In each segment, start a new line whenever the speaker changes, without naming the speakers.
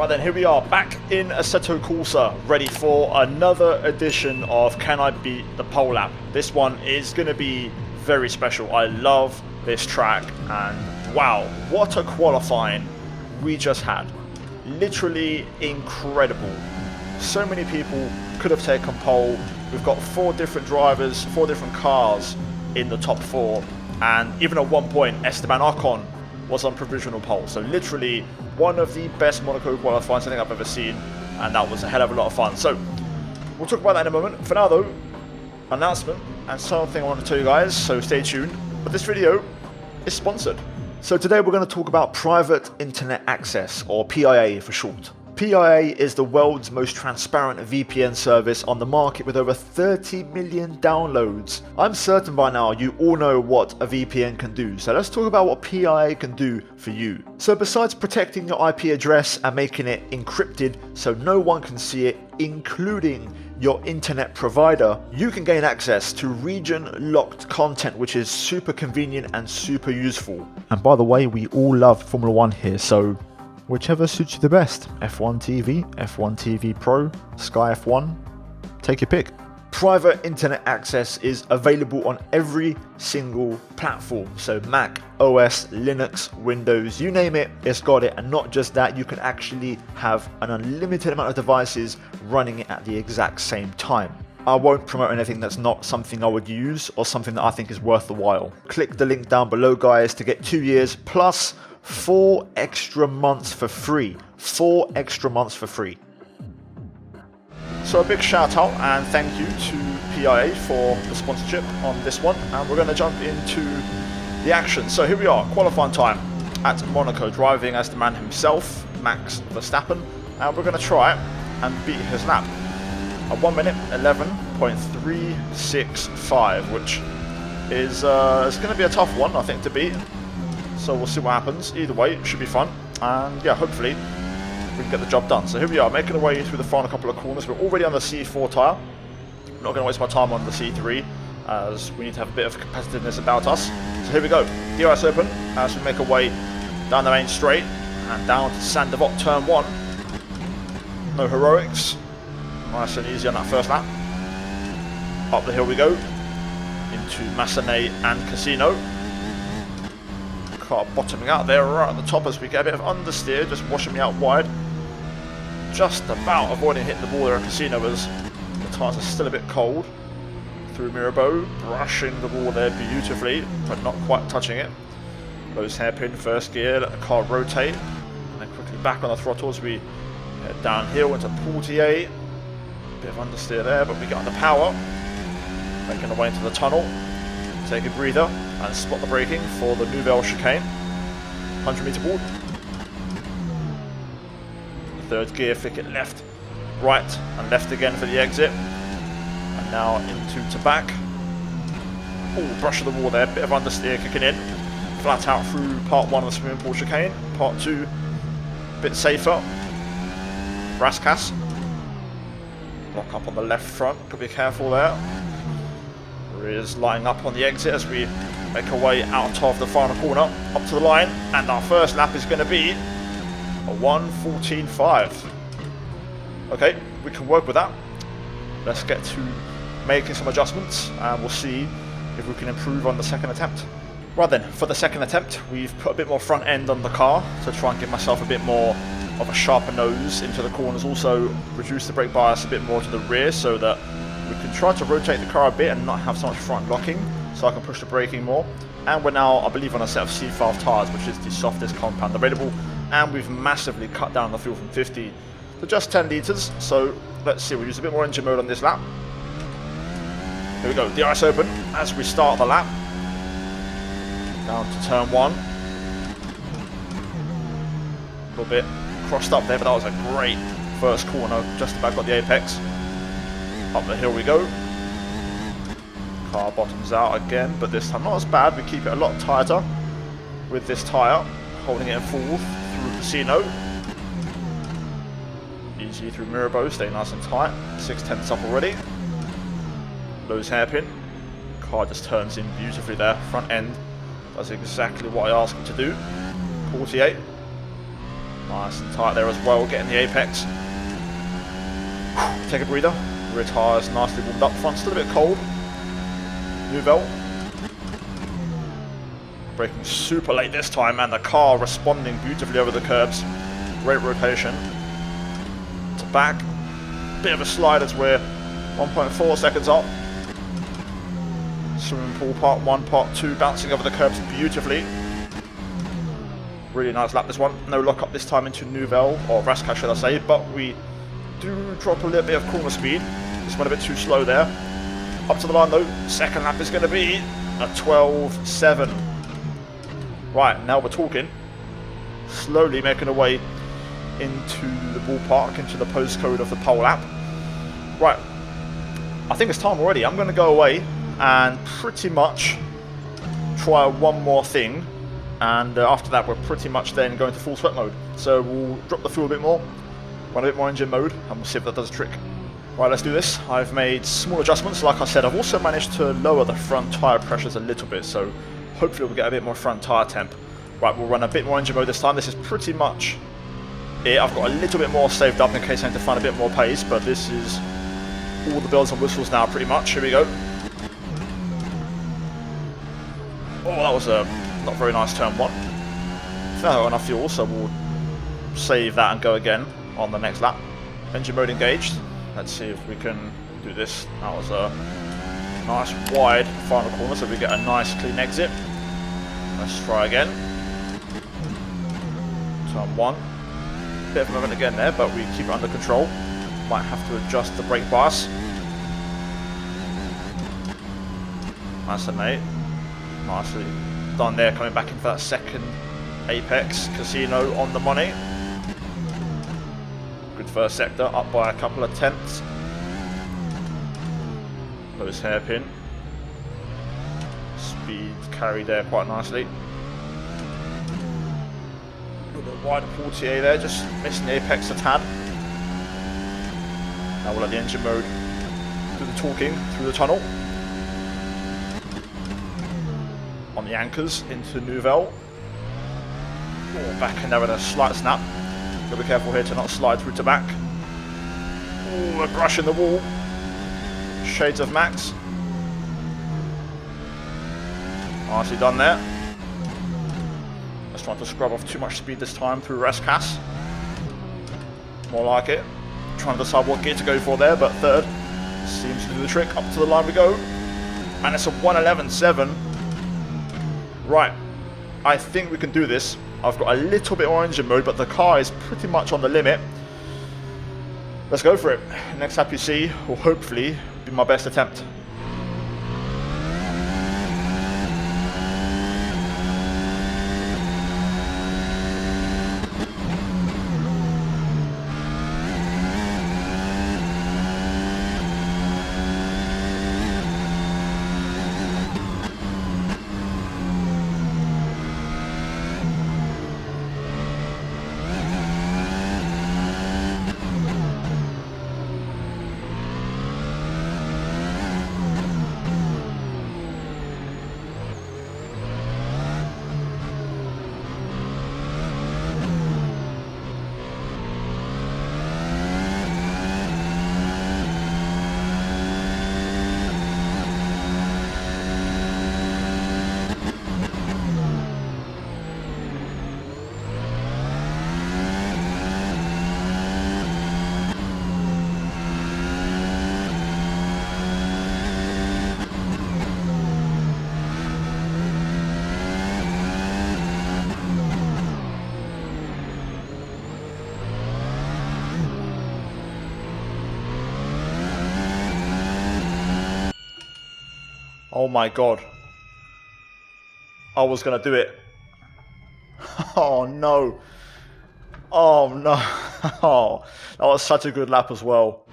Right then, here we are back in Assetto Corsa, ready for another edition of Can I Beat the Pole Lap. This one is going to be very special. I love this track, and wow, what a qualifying we just had. Literally incredible. So many people could have taken pole. We've got 4 different drivers, 4 different cars in the top 4, and even at one point Esteban Ocon was on provisional pole. So literally one of the best Monaco qualifying I think I've ever seen, and that was a hell of a lot of fun. So we'll talk about that in a moment. For now though, announcement and something I want to tell you guys, so stay tuned. But this video is sponsored. So today we're going to talk about private internet access, or PIA for short. PIA is the world's most transparent VPN service on the market with over 30 million downloads. I'm certain by now you all know what a VPN can do, so let's talk about what PIA can do for you. So besides protecting your IP address and making it encrypted so no one can see it, including your internet provider, you can gain access to region-locked content, which is super convenient and super useful. And by the way, we all love Formula 1 here, so whichever suits you the best. F1 TV, F1 TV Pro, Sky F1, take your pick. Private internet access is available on every single platform. So Mac, OS, Linux, Windows, you name it, it's got it. And not just that, you can actually have an unlimited amount of devices running it at the exact same time. I won't promote anything that's not something I would use or something that I think is worth the while. Click the link down below, guys, to get 2 years plus 4 extra months for free. 4 extra months for free. So a big shout out and thank you to PIA for the sponsorship on this one, and we're going to jump into the action. So here we are, qualifying time at Monaco, driving as the man himself, Max Verstappen, and we're going to try and beat his lap at 1 minute 11.365, which is it's going to be a tough one, I think, to beat. So we'll see what happens. Either way, it should be fun, and yeah, hopefully we can get the job done. So here we are, making our way through the final couple of corners. We're already on the C4 tyre. I'm not going to waste my time on the C3, as we need to have a bit of competitiveness about us. So here we go, DRS open, as we make our way down the main straight and down to Saint Devote turn 1. No heroics, nice and easy on that first lap. Up the hill we go, into Massenet and Casino. Car bottoming out there right at the top as we get a bit of understeer, just washing me out wide. Just about avoiding hitting the wall there at Casino as the tyres are still a bit cold. Through Mirabeau, brushing the wall there beautifully, but not quite touching it. Loose hairpin, first gear, let the car rotate, and then quickly back on the throttle as we head downhill into Portier. Bit of understeer there, but we get on the power. Making our way into the tunnel. Take a breather and spot the braking for the Nouvelle chicane. 100 metre board. Third gear, flick it left, right and left again for the exit. And now into to back. Oh, brush of the wall there, bit of understeer kicking in. Flat out through part 1 of the swimming pool chicane. Part 2, a bit safer. Rascasse. Lock up on the left front, could be careful there. Is lining up on the exit as we make our way out of the final corner, up to the line, and our first lap is going to be a 1:14.5. Okay, we can work with that. Let's get to making some adjustments, and we'll see if we can improve on the second attempt. Right then, for the second attempt, we've put a bit more front end on the car to try and give myself a bit more of a sharper nose into the corners. Also, reduce the brake bias a bit more to the rear so that we can try to rotate the car a bit and not have so much front locking, so I can push the braking more. And we're now, I believe, on a set of C5 tyres, which is the softest compound available, and we've massively cut down the fuel from 50 to just 10 litres. So let's see, we'll use a bit more engine mode on this lap. Here we go, DRS open as we start the lap. Down to turn 1. A little bit crossed up there, but that was a great first corner, just about got the apex. Up the hill we go. Car bottoms out again, but this time not as bad. We keep it a lot tighter with this tyre, holding it in 4th through Casino. Easy through Mirabeau, staying nice and tight. 6/10 up already. Lowe's hairpin. Car just turns in beautifully there. Front end does exactly what I asked it to do. 48. Nice and tight there as well, getting the apex. Take a breather. Rear tyres nicely warmed up. Front still a bit cold. Nouvelle. Braking super late this time, and the car responding beautifully over the curbs. Great rotation. To back. Bit of a slide as we're 1.4 seconds up. Swimming pool part 1, part 2, bouncing over the curbs beautifully. Really nice lap this one. No lock up this time into Nouvelle, or Rascasse should I say, but we do drop a little bit of corner speed. This one a bit too slow there. Up to the line though, second lap is going to be a 12.7. Right, now we're talking. Slowly making our way into the ballpark, into the postcode of the pole lap. Right, I think it's time already. I'm going to go away and pretty much try one more thing. And after that, we're pretty much then going to full sweat mode. So we'll drop the fuel a bit more, run a bit more engine mode, and we'll see if that does a trick. Right, let's do this. I've made small adjustments. Like I said, I've also managed to lower the front tyre pressures a little bit, so hopefully we'll get a bit more front tyre temp. Right, we'll run a bit more engine mode this time. This is pretty much it. I've got a little bit more saved up in case I need to find a bit more pace, but this is all the bells and whistles now pretty much. Here we go. Oh, that was a not very nice turn 1. No, enough fuel, so we'll save that and go again on the next lap. Engine mode engaged. Let's see if we can do this. That was a nice wide final corner, so we get a nice clean exit. Let's try again. Turn 1. Bit of a movement again there, but we keep it under control. Might have to adjust the brake bias. Nice and 8. Nicely done there, coming back in for that second apex. Casino on the money. Good first sector, up by a couple of tenths. Those hairpin. Speed carried there quite nicely. A little bit wide Portier there, just missing the apex a tad. Now we'll let the engine mode do the talking through the tunnel. On the anchors into Nouvelle. Oh, back in there with a slight snap. Gotta be careful here to not slide through to back. Oh, a brush in the wall. Shades of Max. Nicely done there. Let's try to scrub off too much speed this time through Rascasse. More like it. Trying to decide what gear to go for there, but third seems to do the trick. Up to the line we go. And it's a 1:11.7. Right, I think we can do this. I've got a little bit more engine mode, but the car is pretty much on the limit. Let's go for it. Next lap you see will hopefully be my best attempt. Oh my god. I was going to do it. Oh no. Oh no. Oh, that was such a good lap as well.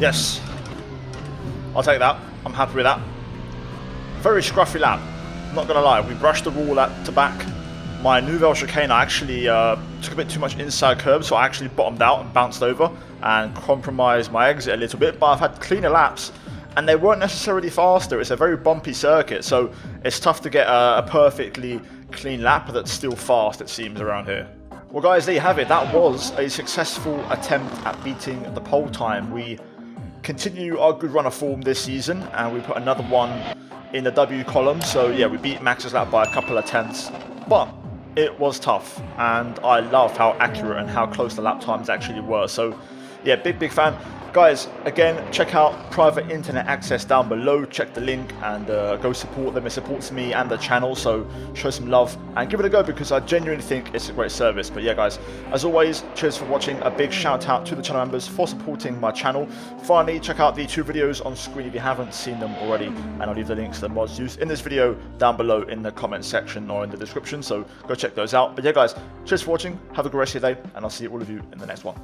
Yes. I'll take that. I'm happy with that. Very scruffy lap. Not going to lie. We brushed the wall to back. My Nouvelle chicane, I actually took a bit too much inside curb, so I actually bottomed out and bounced over and compromised my exit a little bit. But I've had cleaner laps, and they weren't necessarily faster. It's a very bumpy circuit, so it's tough to get a perfectly clean lap that's still fast, it seems, around here. Well, guys, there you have it. That was a successful attempt at beating the pole time. We continue our good run of form this season, and we put another one in the W column. So yeah, we beat Max's lap by a couple of tenths, but it was tough, and I love how accurate and how close the lap times actually were. So yeah, big fan. Guys, again, check out private internet access down below. Check the link and go support them. It supports me and the channel, so show some love and give it a go, because I genuinely think it's a great service. But yeah, guys, as always, cheers for watching. A big shout out to the channel members for supporting my channel. Finally, check out the 2 videos on screen if you haven't seen them already, and I'll leave the links to the mods used in this video down below in the comment section or in the description, so go check those out. But yeah, guys, cheers for watching. Have a great rest of your day, and I'll see all of you in the next one.